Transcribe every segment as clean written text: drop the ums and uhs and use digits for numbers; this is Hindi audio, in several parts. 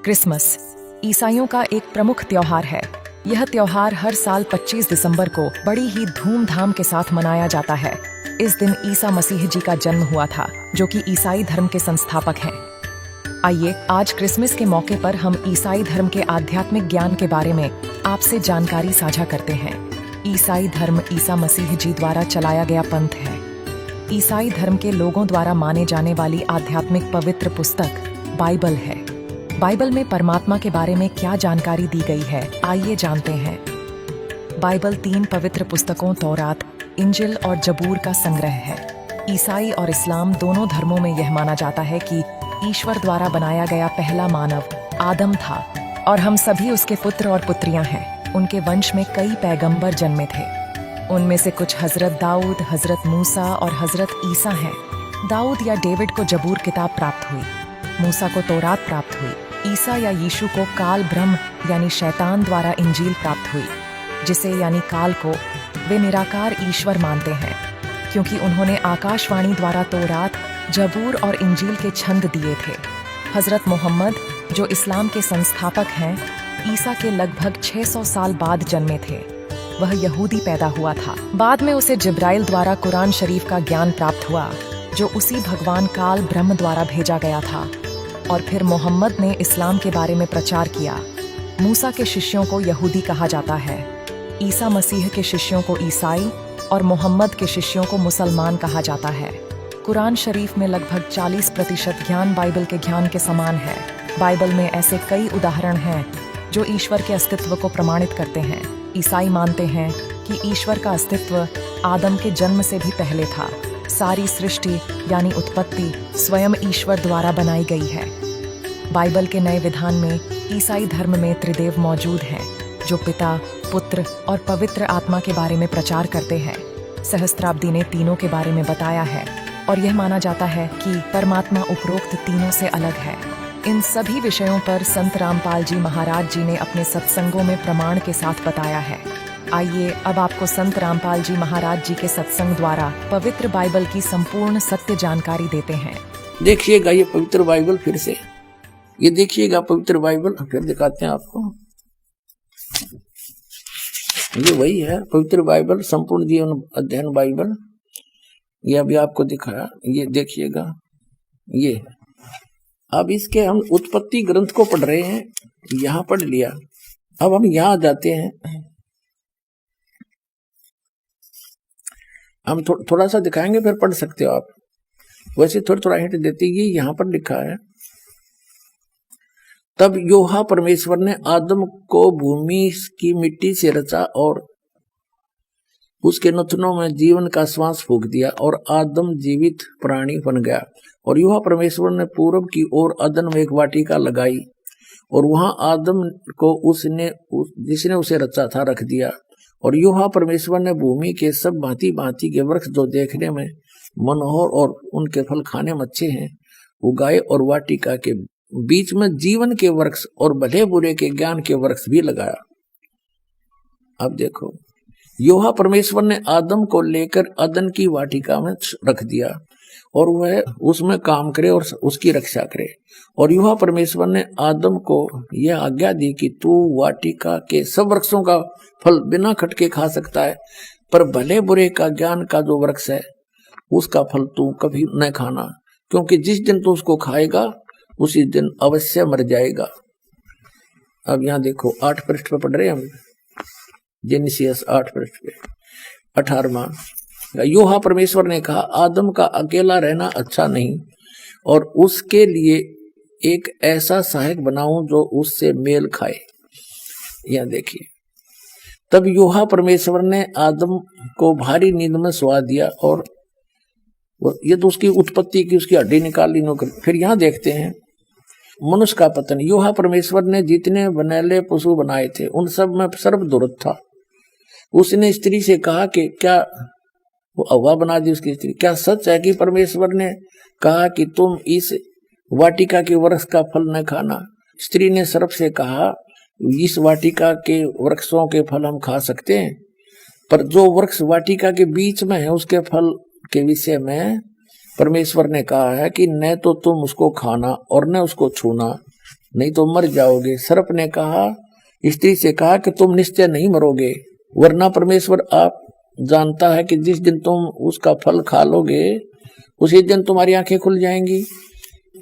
क्रिसमस ईसाइयों का एक प्रमुख त्योहार है। यह त्योहार हर साल 25 दिसंबर को बड़ी ही धूमधाम के साथ मनाया जाता है। इस दिन ईसा मसीह जी का जन्म हुआ था, जो कि ईसाई धर्म के संस्थापक हैं। आइए आज क्रिसमस के मौके पर हम ईसाई धर्म के आध्यात्मिक ज्ञान के बारे में आपसे जानकारी साझा करते हैं। ईसाई धर्म ईसा मसीह जी द्वारा चलाया गया पंथ है। ईसाई धर्म के लोगों द्वारा माने जाने वाली आध्यात्मिक पवित्र पुस्तक बाइबल है। बाइबल में परमात्मा के बारे में क्या जानकारी दी गई है, आइए जानते हैं। बाइबल 3 पवित्र पुस्तकों तौरात, इंजिल और जबूर का संग्रह है। ईसाई और इस्लाम दोनों धर्मों में यह माना जाता है कि ईश्वर द्वारा बनाया गया पहला मानव आदम था और हम सभी उसके पुत्र और पुत्रियां हैं। उनके वंश में कई पैगंबर जन्मे थे। उनमें से कुछ हजरत दाऊद, हजरत मूसा और हजरत ईसा हैं। दाऊद या डेविड को जबूर किताब प्राप्त हुई, मूसा को तौरात प्राप्त हुई, ईसा या यीशु को काल ब्रह्म यानी शैतान द्वारा इंजील प्राप्त हुई, जिसे यानी काल को वे निराकार ईश्वर मानते हैं, क्योंकि उन्होंने आकाशवाणी द्वारा तौरात, जबूर और इंजील के छंद दिए थे। हजरत मोहम्मद, जो इस्लाम के संस्थापक हैं, ईसा के लगभग 600 साल बाद जन्मे थे। वह यहूदी पैदा हुआ था। बाद में उसे जिब्राइल द्वारा कुरान शरीफ का ज्ञान प्राप्त हुआ, जो उसी भगवान काल ब्रह्म द्वारा भेजा गया था। और फिर मोहम्मद ने इस्लाम के बारे में प्रचार किया। मूसा के शिष्यों को यहूदी कहा जाता है, ईसा मसीह के शिष्यों को ईसाई और मोहम्मद के शिष्यों को मुसलमान कहा जाता है। कुरान शरीफ में लगभग 40% ज्ञान बाइबल के ज्ञान के समान है। बाइबल में ऐसे कई उदाहरण हैं जो ईश्वर के अस्तित्व को प्रमाणित करते हैं। ईसाई मानते हैं कि ईश्वर का अस्तित्व आदम के जन्म से भी पहले था। सारी सृष्टि यानी उत्पत्ति स्वयं ईश्वर द्वारा बनाई गई है। बाइबल के नए विधान में ईसाई धर्म में त्रिदेव मौजूद हैं, जो पिता, पुत्र और पवित्र आत्मा के बारे में प्रचार करते हैं। सहस्त्राब्दी ने तीनों के बारे में बताया है और यह माना जाता है कि परमात्मा उपरोक्त तीनों से अलग है। इन सभी विषयों पर संत रामपाल जी महाराज जी ने अपने सत्संगों में प्रमाण के साथ बताया है। आइए अब आपको संत रामपाल जी महाराज जी के सत्संग द्वारा पवित्र बाइबल की संपूर्ण सत्य जानकारी देते हैं। देखिएगा ये पवित्र बाइबल, फिर से ये देखिएगा पवित्र बाइबल, फिर दिखाते हैं आपको। ये वही है पवित्र बाइबल, संपूर्ण जीवन अध्ययन बाइबल। ये अभी आपको दिखाया, ये देखिएगा, ये है। अब इसके हम उत्पत्ति ग्रंथ को पढ़ रहे हैं, यहाँ पढ़ लिया। अब हम यहाँ जाते हैं, हम थोड़ा सा दिखाएंगे, फिर पढ़ सकते हो आप। वैसे थोड़ा हिंट देती है, यहाँ पर लिखा है, तब यहोवा परमेश्वर ने आदम को भूमि की मिट्टी से रचा और उसके नथनों में जीवन का श्वास फूंक दिया और आदम जीवित प्राणी बन गया। और यहोवा परमेश्वर ने पूरब की ओर अदन में एक वाटिका लगाई और वहां आदम को जिसने उसे रचा था रख दिया। और यहोवा परमेश्वर ने भूमि के सब भांति भांति के वृक्ष जो देखने में मनोहर और उनके फल खाने में अच्छे हैं उगाए, और वाटिका के बीच में जीवन के वृक्ष और भले बुरे के ज्ञान के वृक्ष भी लगाया। अब देखो, यहोवा परमेश्वर ने आदम को लेकर अदन की वाटिका में रख दिया और वह उसमें काम करे और उसकी रक्षा करे। और यहोवा परमेश्वर ने आदम को यह आज्ञा दी कि तू वाटिका के सब वृक्षों का फल बिना खटके खा सकता है, पर भले बुरे का ज्ञान का जो वृक्ष है उसका फल तू कभी न खाना, क्योंकि जिस दिन तू उसको खाएगा उसी दिन अवश्य मर जाएगा। अब यहाँ देखो 8 पृष्ठ पे पढ़ रहे हैं हम, जेनेसिस 8 पृष्ठ पे 18वां। यहोवा परमेश्वर ने कहा, आदम का अकेला रहना अच्छा नहीं, और उसके लिए एक ऐसा सहायक बनाऊं जो उससे मेल खाए। यह देखिए, तब यहोवा परमेश्वर ने आदम को भारी नींद में सुला दिया और ये तो उसकी उत्पत्ति की, उसकी हड्डी निकाली नौकर। फिर यहाँ देखते हैं मनुष्य का पतन। यहोवा परमेश्वर ने जितने बनैले पशु बनाए थे उन सब में सर्वदूरत था। उसने स्त्री से कहा कि क्या, वो हवा बना दी उसकी स्त्री, क्या सच है कि परमेश्वर ने कहा कि तुम इस वाटिका के वृक्ष का फल न खाना? स्त्री ने सर्प से कहा, इस वाटिका के वृक्षों के फल हम खा सकते हैं, पर जो वृक्ष वाटिका के बीच में है उसके फल के विषय में परमेश्वर ने कहा है कि न तो तुम उसको खाना और न उसको छूना, नहीं तो मर जाओगे। सर्प ने कहा, स्त्री से कहा कि तुम निश्चय नहीं मरोगे, वरना परमेश्वर आप जानता है कि जिस दिन तुम उसका फल खा लोगे उसी दिन तुम्हारी आंखें खुल जाएंगी,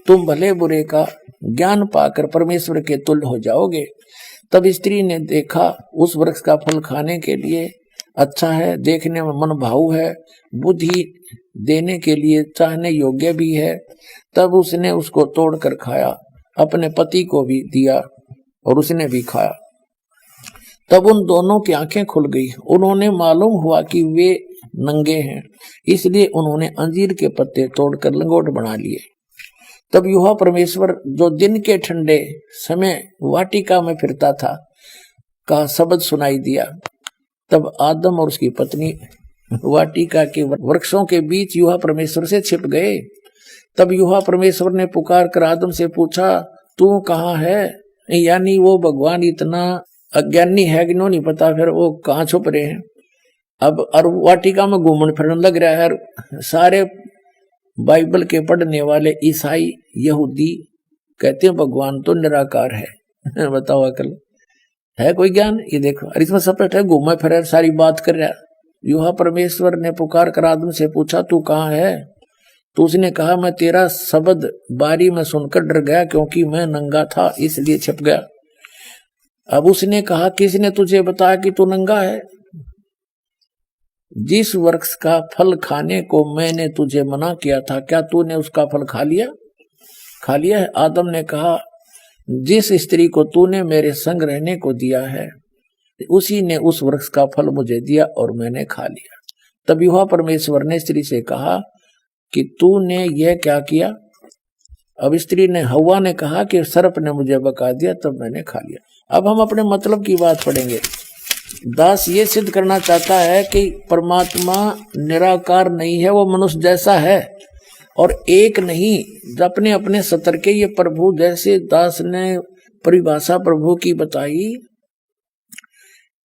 तुम भले बुरे का ज्ञान पाकर परमेश्वर के तुल्य हो जाओगे। तब स्त्री ने देखा उस वृक्ष का फल खाने के लिए अच्छा है, देखने में मन भाऊ है, बुद्धि देने के लिए चाहने योग्य भी है। तब उसने उसको तोड़कर खाया, अपने पति को भी दिया और उसने भी खाया। तब उन दोनों की आंखें खुल गई, उन्होंने मालूम हुआ कि वे नंगे हैं, इसलिए उन्होंने अंजीर के पत्ते तोड़कर लंगोट बना लिए। तब यूहा परमेश्वर जो दिन के ठंडे समय वाटिका में फिरता था का शब्द सुनाई दिया। तब आदम और उसकी पत्नी वाटिका के वृक्षों के बीच यूहा परमेश्वर से छिप गए। तब यूहा परमेश्वर ने पुकार कर आदम से पूछा, तू कहाँ है? यानी वो भगवान इतना अज्ञानी है कि नहीं पता फिर वो कहाँ छुप रहे हैं। अब और वाटिका में घूमने फिरने लग रहा है। सारे बाइबल के पढ़ने वाले ईसाई यहूदी कहते हैं भगवान तो निराकार है। बताओ अकल है कोई ज्ञान? ये देखो, और इसमें सपट है, घूमे फिरे सारी बात कर रहा। यूहा परमेश्वर ने पुकार कर आदम से पूछा, तू कहाँ है? तो उसने कहा, मैं तेरा शब्द बारी में सुनकर डर गया, क्योंकि मैं नंगा था इसलिए छिप गया। अब उसने कहा, किसने तुझे बताया कि तू नंगा है? जिस वृक्ष का फल खाने को मैंने तुझे मना किया था, क्या तूने उसका फल खा लिया? खा लिया है। आदम ने कहा, जिस स्त्री को तूने मेरे संग रहने को दिया है उसी ने उस वृक्ष का फल मुझे दिया और मैंने खा लिया। तब यूहा परमेश्वर ने स्त्री से कहा कि तूने यह क्या किया? अब स्त्री ने, हव्वा ने कहा कि सर्प ने मुझे बका दिया तब मैंने खा लिया। अब हम अपने मतलब की बात पढ़ेंगे। दास ये सिद्ध करना चाहता है कि परमात्मा निराकार नहीं है, वो मनुष्य जैसा है और एक नहीं, अपने अपने सतर के ये प्रभु, जैसे दास ने परिभाषा प्रभु की बताई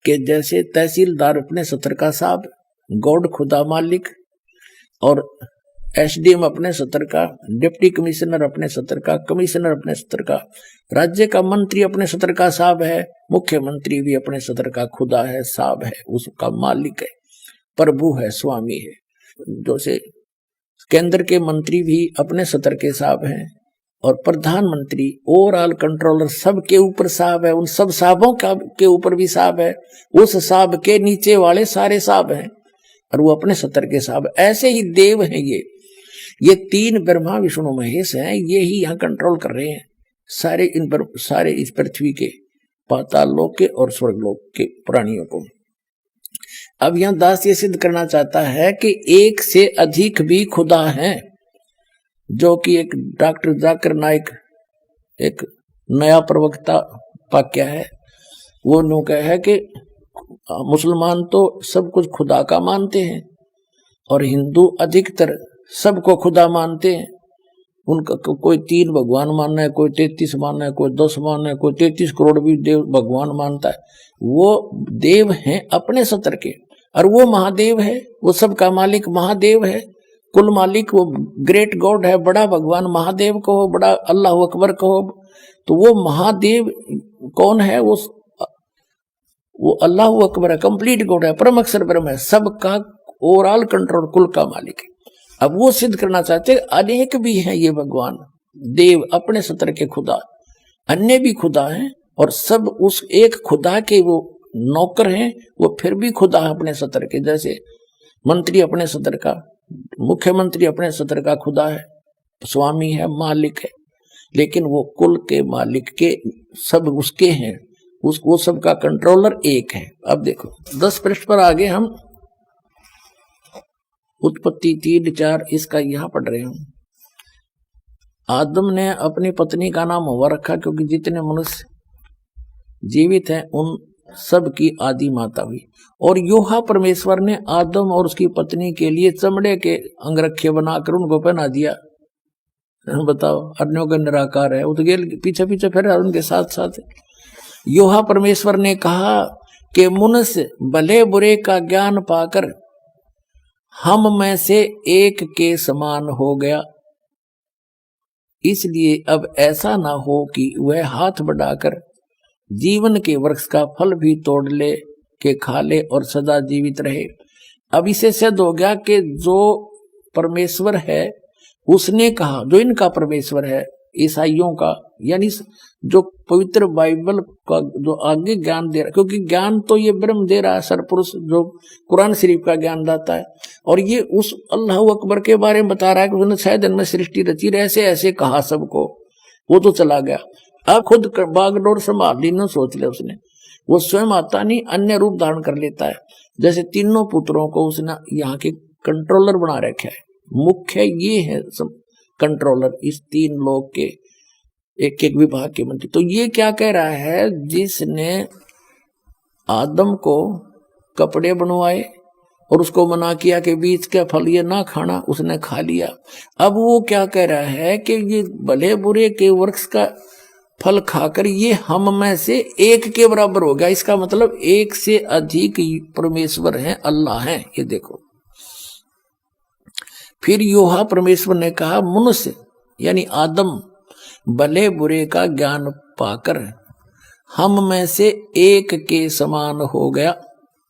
कि जैसे तहसीलदार अपने सतर का साहब, गॉड खुदा मालिक, और एसडीएम अपने सतर का, डिप्टी कमिश्नर अपने सतर का, कमिश्नर अपने सतर का, राज्य का मंत्री अपने सतर का साहब है, मुख्यमंत्री भी अपने सतर का खुदा है, साहब है, उसका मालिक है, प्रभु है, स्वामी है। जैसे केंद्र के मंत्री भी अपने सतर के साहब हैं और प्रधानमंत्री ओवरऑल कंट्रोलर सबके ऊपर साहब है, उन सब साहबों का के ऊपर भी साहब है, उस साहब के नीचे वाले सारे साहब हैं और वो अपने सतर के साहब। ऐसे ही देव हैं ये तीन ब्रह्मा विष्णु महेश हैं, ये ही यहाँ कंट्रोल कर रहे हैं सारे इस पृथ्वी के, पाताल लोक के और स्वर्ग लोक के प्राणियों को। अब यहाँ दास ये सिद्ध करना चाहता है कि एक से अधिक भी खुदा हैं, जो कि एक डॉक्टर जाकिर नाइक एक नया प्रवक्ता वाक्य है, वो नो कह है कि मुसलमान तो सब कुछ खुदा का मानते हैं और हिंदू अधिकतर सबको खुदा मानते हैं। उनका कोई 3 भगवान मानना है, कोई 33 मानना है, कोई 10 मानना है, कोई 33 करोड़ भी देव भगवान मानता है। वो देव हैं अपने सतर के और वो महादेव है, वो सबका मालिक महादेव है, कुल मालिक वो ग्रेट गॉड है, बड़ा भगवान महादेव को हो, बड़ा अल्लाह अकबर को हो। तो वो महादेव कौन है? वो अल्लाह अकबर है, कंप्लीट गॉड है, परम अक्षर ब्रह्म है, सबका ओवरऑल कंट्रोल, कुल का मालिक है। अब वो सिद्ध करना चाहते अनेक भी हैं ये भगवान देव अपने सतर के खुदा, अन्य भी खुदा हैं और सब उस एक खुदा के वो नौकर हैं, वो फिर भी खुदा है अपने सतर के। जैसे मंत्री अपने सतर का, मुख्यमंत्री अपने सतर का खुदा है, स्वामी है, मालिक है, लेकिन वो कुल के मालिक के सब उसके हैं, वो सबका कंट्रोलर एक है। अब देखो 10 पृष्ठ पर आगे हम उत्पत्ति 3:4 इसका यहां पढ़ रहे हूं। आदम ने अपनी पत्नी का नाम हव्वा रखा, क्योंकि जितने मनुष्य जीवित हैं उन सब की आदि माता हुई। और यूहा परमेश्वर ने आदम और उसकी पत्नी के लिए चमड़े के अंगरखे बनाकर उनको पहना दिया। बताओ, अन्यों का निराकार है, वो तो गेल पीछे पीछे फिर उनके साथ साथ। यूहा परमेश्वर ने कहा कि मनुष्य भले बुरे का ज्ञान पाकर हम में से एक के समान हो गया। इसलिए अब ऐसा ना हो कि वह हाथ बढ़ाकर जीवन के वृक्ष का फल भी तोड़ ले के खा ले और सदा जीवित रहे। अब इसे सिद्ध हो गया कि जो परमेश्वर है उसने कहा, जो इनका परमेश्वर है ईसाइयों का, यानी जो पवित्र बाइबल का जो आगे ज्ञान दे रहा, क्योंकि ज्ञान तो ये ब्रह्म दे रहा है, सरपुरुष जो कुरान शरीफ का ज्ञान दाता है, और ये उस अल्लाह अकबर के बारे में बता रहा है कि उसने 6 दिन में सृष्टि रची, ऐसे ऐसे कहा सबको, वो तो चला गया। अब खुद बागडोर संभाल ली ना, सोच ले उसने, वो स्वयं आता नहीं, अन्य रूप धारण कर लेता है। जैसे तीनों पुत्रों को उसने यहाँ के कंट्रोलर बना रखा है, मुख्य ये है कंट्रोलर इस 3 लोग के, एक एक विभाग के मंत्री। तो ये क्या कह रहा है, जिसने आदम को कपड़े बनवाए और उसको मना किया कि बीज का फल ये ना खाना, उसने खा लिया। अब वो क्या कह रहा है कि ये भले बुरे के वृक्ष का फल खाकर ये हम में से एक के बराबर हो गया। इसका मतलब एक से अधिक परमेश्वर हैं, अल्लाह हैं। ये देखो, फिर योहा परमेश्वर ने कहा, मनुष्य यानी आदम भले बुरे का ज्ञान पाकर हम में से एक के समान हो गया।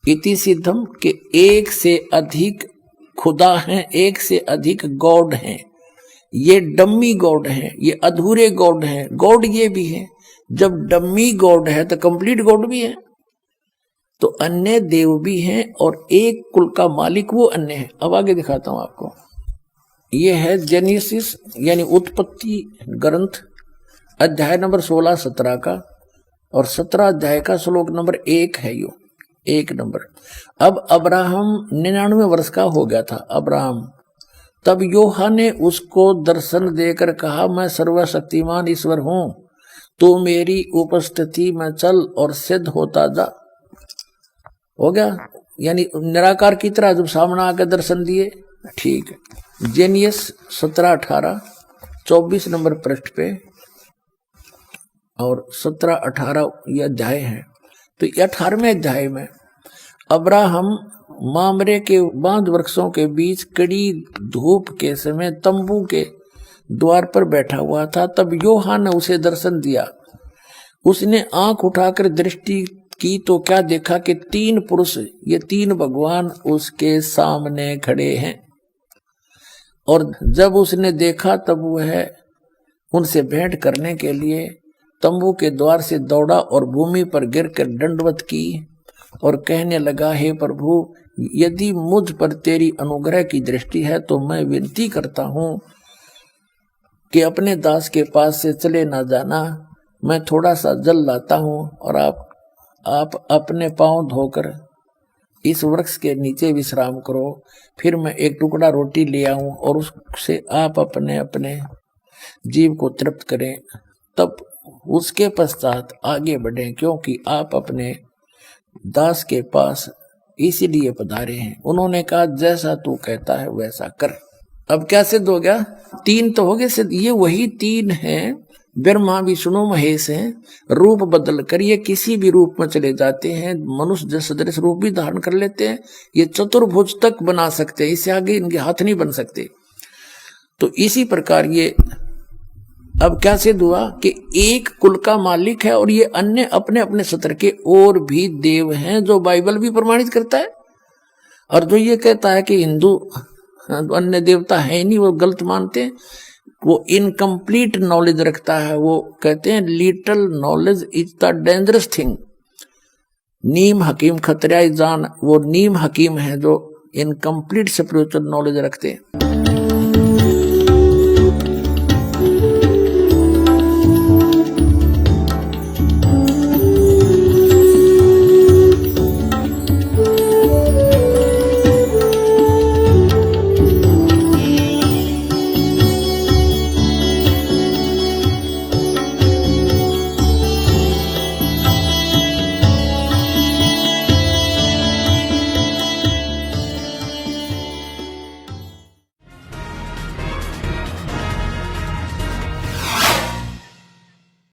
इति सिद्धम के एक से अधिक खुदा हैं, एक से अधिक गॉड हैं। ये डम्मी गॉड हैं, ये अधूरे गॉड हैं। गॉड ये भी है, जब डम्मी गॉड है तो कंप्लीट गॉड भी है। तो अन्य देव भी हैं और एक कुल का मालिक वो अन्य है। अब आगे दिखाता हूं आपको। ये है जेनेसिस यानी उत्पत्ति ग्रंथ, अध्याय नंबर 16-17 का, और 17 अध्याय का श्लोक नंबर 1 है यो, 1 नंबर। अब अब्राहम 99 वर्ष का हो गया था अब्राहम। तब योहा ने उसको दर्शन देकर कहा, मैं सर्वशक्तिमान ईश्वर हूं, तू मेरी उपस्थिति में चल और सिद्ध होता जा। हो गया, यानी निराकार की तरह जब सामने आकर दर्शन दिए। ठीक है, जेनियस 17-18 24 नंबर पृष्ठ पे और 17-18 ये अध्याय है। तो 18वें अध्याय में अब्राहम मामरे के बांध वृक्षों के बीच कड़ी धूप के समय तंबू के द्वार पर बैठा हुआ था। तब योहा ने उसे दर्शन दिया। उसने आंख उठाकर दृष्टि की तो क्या देखा कि 3 पुरुष, ये 3 भगवान उसके सामने खड़े हैं। और जब उसने देखा तब वह उनसे भेंट करने के लिए तंबू के द्वार से दौड़ा और भूमि पर गिरकर दंडवत की और कहने लगा, हे प्रभु, यदि मुझ पर तेरी अनुग्रह की दृष्टि है तो मैं विनती करता हूं कि अपने दास के पास से चले ना जाना। मैं थोड़ा सा जल लाता हूं और आप अपने पांव धोकर इस वृक्ष के नीचे विश्राम करो। फिर मैं एक टुकड़ा रोटी ले आऊं और उससे आप अपने अपने जीव को तृप्त करें, तब उसके पश्चात आगे बढ़ें, क्योंकि आप अपने दास के पास इसीलिए पधारे हैं। उन्होंने कहा, जैसा तू कहता है वैसा कर। अब क्या सिद्ध हो गया? 3 तो हो गए सिद्ध। ये वही 3 हैं, ब्रह्मा विष्णु महेश हैं। रूप बदल कर ये किसी भी रूप में चले जाते हैं, मनुष्य जैसे सदृश रूप भी धारण कर लेते हैं। ये चतुर्भुज तक बना सकते हैं, इससे आगे इनके हाथ नहीं बन सकते। तो इसी प्रकार ये अब क्या सिद्ध हुआ कि एक कुल का मालिक है और ये अन्य अपने अपने सत्र के और भी देव हैं, जो बाइबल भी प्रमाणित करता है। और जो ये कहता है कि हिंदू अन्य देवता है नहीं, वो गलत मानते हैं, वो इनकम्प्लीट नॉलेज रखता है। वो कहते हैं little knowledge is the dangerous thing. नीम हकीम खतरा जान, वो नीम हकीम है जो इनकम्प्लीट स्पिरिचुअल नॉलेज रखते हैं।